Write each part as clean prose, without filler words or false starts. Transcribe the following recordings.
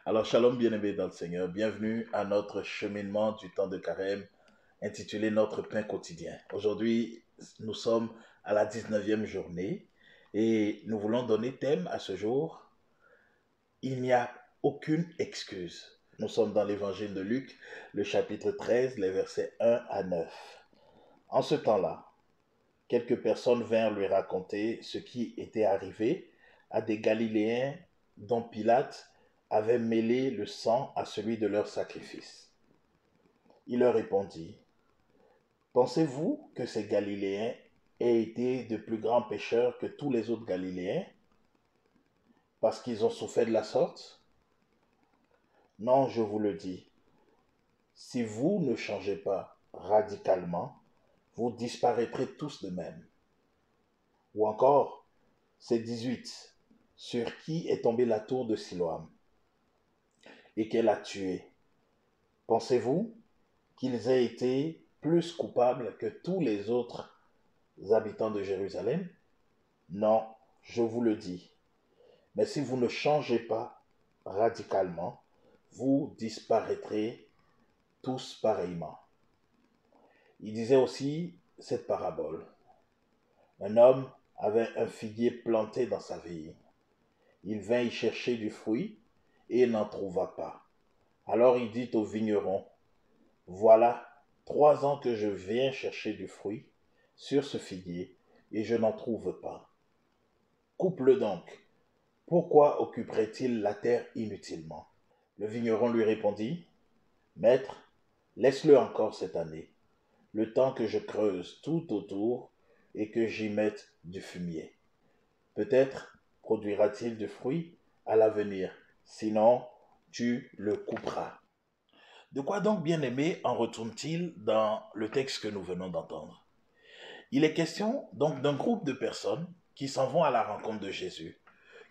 Alors, shalom bien-aimés dans le Seigneur, bienvenue à notre cheminement du temps de carême intitulé Notre pain quotidien. Aujourd'hui, nous sommes à la 19e journée et nous voulons donner thème à ce jour. Il n'y a aucune excuse. Nous sommes dans l'évangile de Luc, le chapitre 13, les versets 1 à 9. En ce temps-là, quelques personnes vinrent lui raconter ce qui était arrivé à des Galiléens dont Pilate avait mêlé le sang à celui de leur sacrifice. Il leur répondit, pensez-vous que ces Galiléens aient été de plus grands pécheurs que tous les autres Galiléens parce qu'ils ont souffert de la sorte? Non, je vous le dis, si vous ne changez pas radicalement, vous disparaîtrez tous de même. Ou encore, ces 18 sur qui est tombée la tour de Siloam et qu'elle a tué. Pensez-vous qu'ils aient été plus coupables que tous les autres habitants de Jérusalem? Non, je vous le dis. Mais si vous ne changez pas radicalement, vous disparaîtrez tous pareillement. Il disait aussi cette parabole. Un homme avait un figuier planté dans sa vigne. Il vint y chercher du fruit et n'en trouva pas. Alors il dit au vigneron, voilà 3 ans que je viens chercher du fruit sur ce figuier et je n'en trouve pas. Coupe-le donc. Pourquoi occuperait-il la terre inutilement? Le vigneron lui répondit, Maître, laisse-le encore cette année, le temps que je creuse tout autour et que j'y mette du fumier. Peut-être produira-t-il du fruit à l'avenir, sinon tu le couperas. De quoi donc, bien-aimé, en retourne-t-il dans le texte que nous venons d'entendre? Il est question donc d'un groupe de personnes qui s'en vont à la rencontre de Jésus,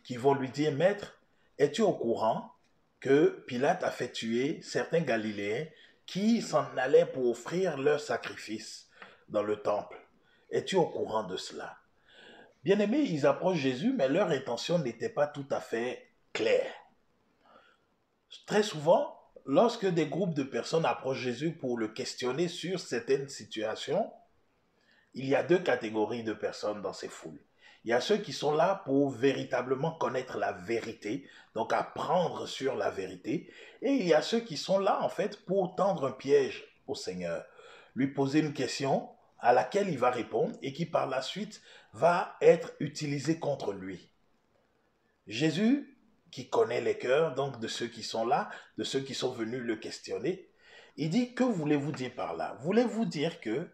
qui vont lui dire, Maître, es-tu au courant que Pilate a fait tuer certains Galiléens qui s'en allaient pour offrir leur sacrifice dans le temple? Es-tu au courant de cela? Bien-aimés, ils approchent Jésus, mais leur intention n'était pas tout à fait claire. Très souvent, lorsque des groupes de personnes approchent Jésus pour le questionner sur certaines situations, il y a deux catégories de personnes dans ces foules. Il y a ceux qui sont là pour véritablement connaître la vérité, donc apprendre sur la vérité, et il y a ceux qui sont là en fait pour tendre un piège au Seigneur, lui poser une question à laquelle il va répondre et qui par la suite va être utilisée contre lui. Jésus, qui connaît les cœurs donc de ceux qui sont là, de ceux qui sont venus le questionner, il dit, que voulez-vous dire par là? Voulez-vous dire que,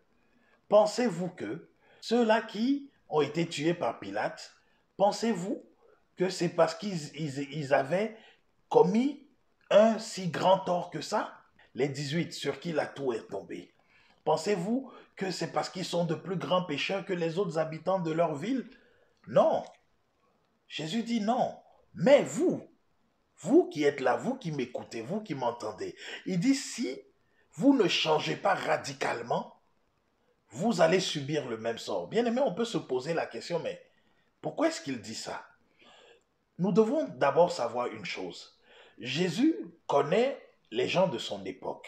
pensez-vous que ceux-là qui ont été tués par Pilate, pensez-vous que c'est parce qu'ils avaient commis un si grand tort que ça? Les 18 sur qui la tour est tombée. Pensez-vous que c'est parce qu'ils sont de plus grands pécheurs que les autres habitants de leur ville? Non. Jésus dit non. Mais vous qui êtes là, vous qui m'écoutez, vous qui m'entendez, il dit si vous ne changez pas radicalement, vous allez subir le même sort. Bien aimé, on peut se poser la question, mais pourquoi est-ce qu'il dit ça? Nous devons d'abord savoir une chose. Jésus connaît les gens de son époque.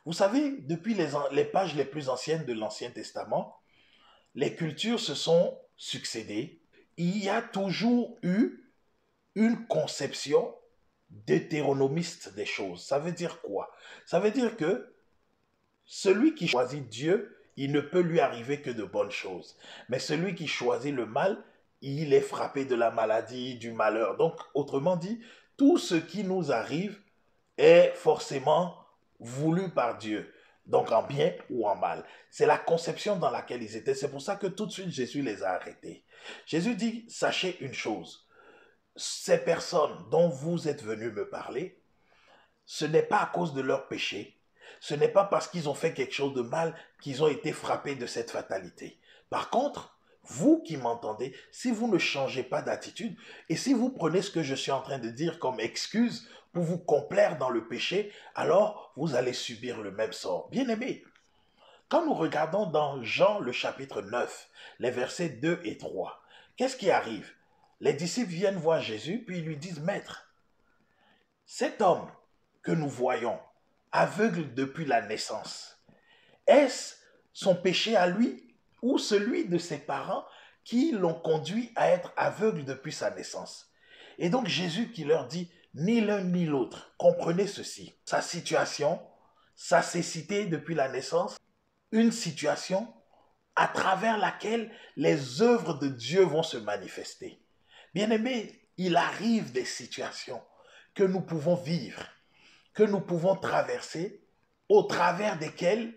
Vous savez, depuis les pages les plus anciennes de l'Ancien Testament, les cultures se sont succédées. Il y a toujours eu une conception deutéronomiste des choses. Ça veut dire quoi? Ça veut dire que celui qui choisit Dieu, il ne peut lui arriver que de bonnes choses. Mais celui qui choisit le mal, il est frappé de la maladie, du malheur. Donc, autrement dit, tout ce qui nous arrive est forcément voulu par Dieu. Donc en bien ou en mal. C'est la conception dans laquelle ils étaient. C'est pour ça que tout de suite Jésus les a arrêtés. Jésus dit, sachez une chose. Ces personnes dont vous êtes venus me parler, ce n'est pas à cause de leur péché, ce n'est pas parce qu'ils ont fait quelque chose de mal qu'ils ont été frappés de cette fatalité. Par contre, vous qui m'entendez, si vous ne changez pas d'attitude et si vous prenez ce que je suis en train de dire comme excuse pour vous complaire dans le péché, alors vous allez subir le même sort. Bien-aimés, quand nous regardons dans Jean le chapitre 9, les versets 2 et 3, qu'est-ce qui arrive? Les disciples viennent voir Jésus, puis ils lui disent, Maître, Cet homme que nous voyons, aveugle depuis la naissance, est-ce son péché à lui ou celui de ses parents qui l'ont conduit à être aveugle depuis sa naissance? Et donc Jésus qui leur dit, ni l'un ni l'autre, comprenez ceci, sa situation, sa cécité depuis la naissance, une situation à travers laquelle les œuvres de Dieu vont se manifester. Bien-aimés, il arrive des situations que nous pouvons vivre, que nous pouvons traverser, au travers desquelles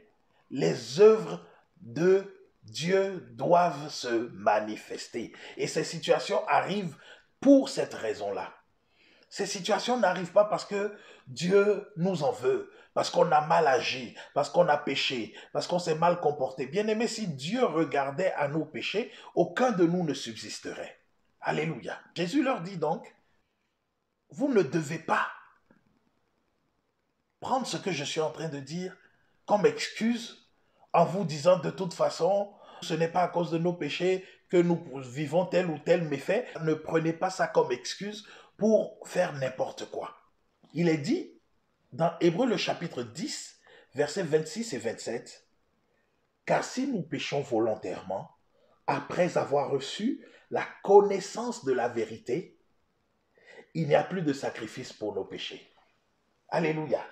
les œuvres de Dieu doivent se manifester. Et ces situations arrivent pour cette raison-là. Ces situations n'arrivent pas parce que Dieu nous en veut, parce qu'on a mal agi, parce qu'on a péché, parce qu'on s'est mal comporté. Bien aimé, si Dieu regardait à nos péchés, aucun de nous ne subsisterait. Alléluia. Jésus leur dit donc, vous ne devez pas prendre ce que je suis en train de dire comme excuse en vous disant de toute façon, ce n'est pas à cause de nos péchés que nous vivons tel ou tel méfait. Ne prenez pas ça comme excuse pour faire n'importe quoi. Il est dit dans Hébreux le chapitre 10, versets 26 et 27, car si nous péchons volontairement, après avoir reçu la connaissance de la vérité, il n'y a plus de sacrifice pour nos péchés. Alléluia.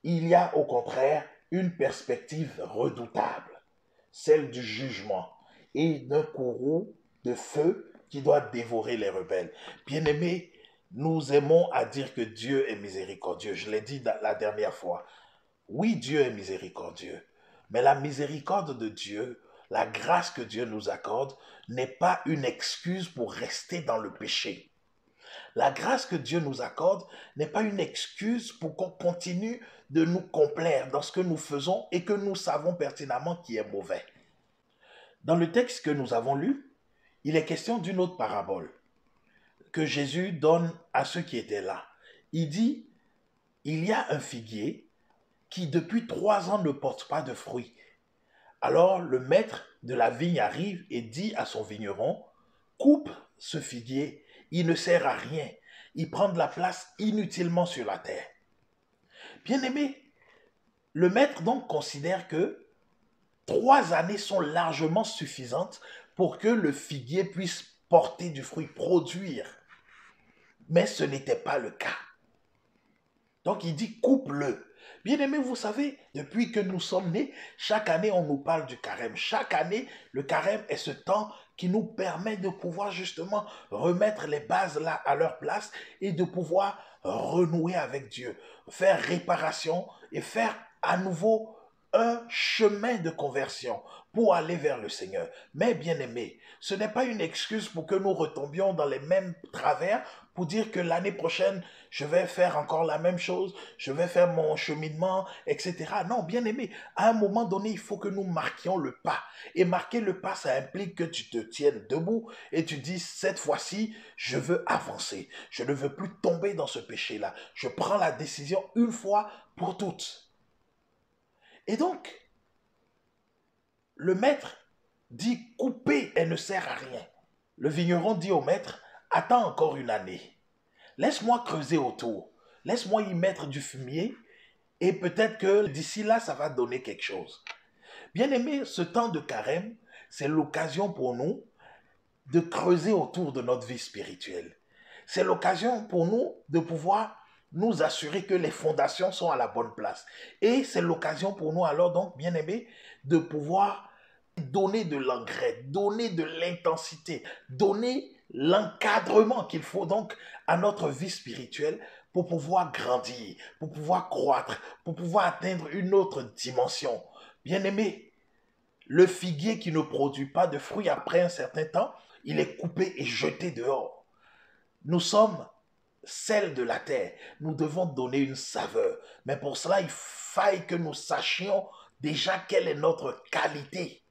Il y a au contraire une perspective redoutable, celle du jugement et d'un courroux de feu qui doit dévorer les rebelles. Bien-aimés, nous aimons à dire que Dieu est miséricordieux. Je l'ai dit la dernière fois. Oui, Dieu est miséricordieux, mais la miséricorde de Dieu, la grâce que Dieu nous accorde, n'est pas une excuse pour rester dans le péché. La grâce que Dieu nous accorde n'est pas une excuse pour qu'on continue de nous complaire dans ce que nous faisons et que nous savons pertinemment qui est mauvais. Dans le texte que nous avons lu, il est question d'une autre parabole que Jésus donne à ceux qui étaient là. Il dit, il y a un figuier qui depuis 3 ans ne porte pas de fruits. Alors le maître de la vigne arrive et dit à son vigneron, coupe ce figuier, il ne sert à rien, il prend de la place inutilement sur la terre. Bien-aimé, le maître donc considère que 3 années sont largement suffisantes pour que le figuier puisse porter du fruit, produire. Mais ce n'était pas le cas. Donc il dit coupe-le. Bien-aimés, vous savez, depuis que nous sommes nés, chaque année on nous parle du carême. Chaque année, le carême est ce temps qui nous permet de pouvoir justement remettre les bases là à leur place et de pouvoir renouer avec Dieu, faire réparation et faire à nouveau un chemin de conversion pour aller vers le Seigneur. Mais bien aimé, ce n'est pas une excuse pour que nous retombions dans les mêmes travers pour dire que l'année prochaine, je vais faire encore la même chose, je vais faire mon cheminement, etc. Non, bien aimé, à un moment donné, il faut que nous marquions le pas. Et marquer le pas, ça implique que tu te tiennes debout et tu dis, cette fois-ci, je veux avancer. Je ne veux plus tomber dans ce péché-là. Je prends la décision une fois pour toutes. Et donc, le maître dit couper, elle ne sert à rien. Le vigneron dit au maître, attends encore une année. Laisse-moi creuser autour. Laisse-moi y mettre du fumier et peut-être que d'ici là, ça va donner quelque chose. Bien aimé, ce temps de carême, c'est l'occasion pour nous de creuser autour de notre vie spirituelle. C'est l'occasion pour nous de pouvoir nous assurer que les fondations sont à la bonne place. Et c'est l'occasion pour nous alors donc, bien aimé, de pouvoir donner de l'engrais, donner de l'intensité, donner l'encadrement qu'il faut donc à notre vie spirituelle pour pouvoir grandir, pour pouvoir croître, pour pouvoir atteindre une autre dimension. Bien aimé, le figuier qui ne produit pas de fruits après un certain temps, il est coupé et jeté dehors. Nous sommes sel de la terre. Nous devons donner une saveur. Mais pour cela, il faille que nous sachions déjà quelle est notre qualité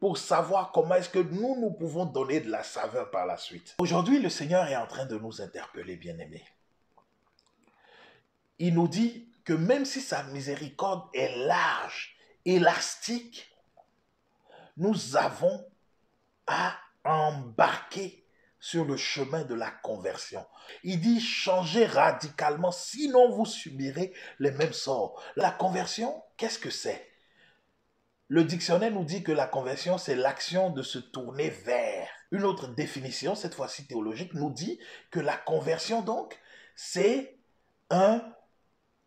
pour savoir comment est-ce que nous pouvons donner de la saveur par la suite. Aujourd'hui, le Seigneur est en train de nous interpeller, bien-aimés. Il nous dit que même si sa miséricorde est large, élastique, nous avons à embarquer sur le chemin de la conversion. Il dit changez radicalement, sinon vous subirez les mêmes sorts. La conversion, qu'est-ce que c'est? Le dictionnaire nous dit que la conversion, c'est l'action de se tourner vers. Une autre définition, cette fois-ci théologique, nous dit que la conversion, donc, c'est un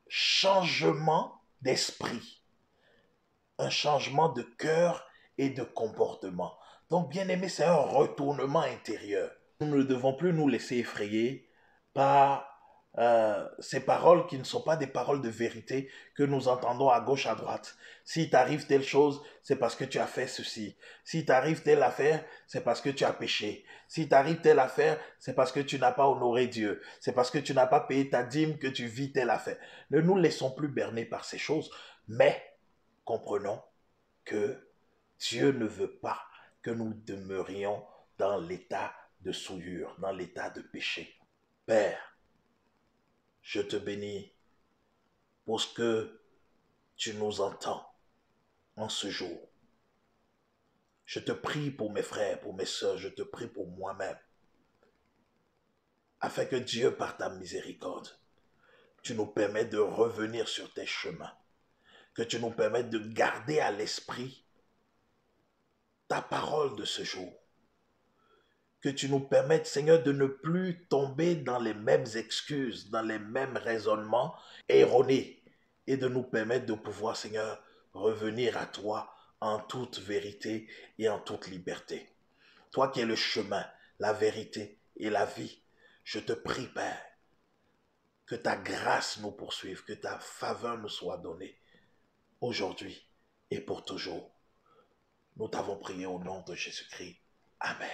changement d'esprit, un changement de cœur et de comportement. Donc, bien aimé, c'est un retournement intérieur. Nous ne devons plus nous laisser effrayer par ces paroles qui ne sont pas des paroles de vérité que nous entendons à gauche, à droite. Si t'arrive telle chose, c'est parce que tu as fait ceci. Si t'arrive telle affaire, c'est parce que tu as péché. Si t'arrive telle affaire, c'est parce que tu n'as pas honoré Dieu. C'est parce que tu n'as pas payé ta dîme que tu vis telle affaire. Ne nous laissons plus berner par ces choses, mais comprenons que Dieu ne veut pas que nous demeurions dans l'état de souillure, dans l'état de péché. Père, je te bénis pour ce que tu nous entends en ce jour. Je te prie pour mes frères, pour mes sœurs, je te prie pour moi-même, afin que Dieu, par ta miséricorde, tu nous permettes de revenir sur tes chemins, que tu nous permettes de garder à l'esprit ta parole de ce jour, que tu nous permettes, Seigneur, de ne plus tomber dans les mêmes excuses, dans les mêmes raisonnements erronés, et de nous permettre de pouvoir, Seigneur, revenir à toi en toute vérité et en toute liberté. Toi qui es le chemin, la vérité et la vie, je te prie, Père, que ta grâce nous poursuive, que ta faveur nous soit donnée aujourd'hui et pour toujours. Nous t'avons prié au nom de Jésus-Christ. Amen.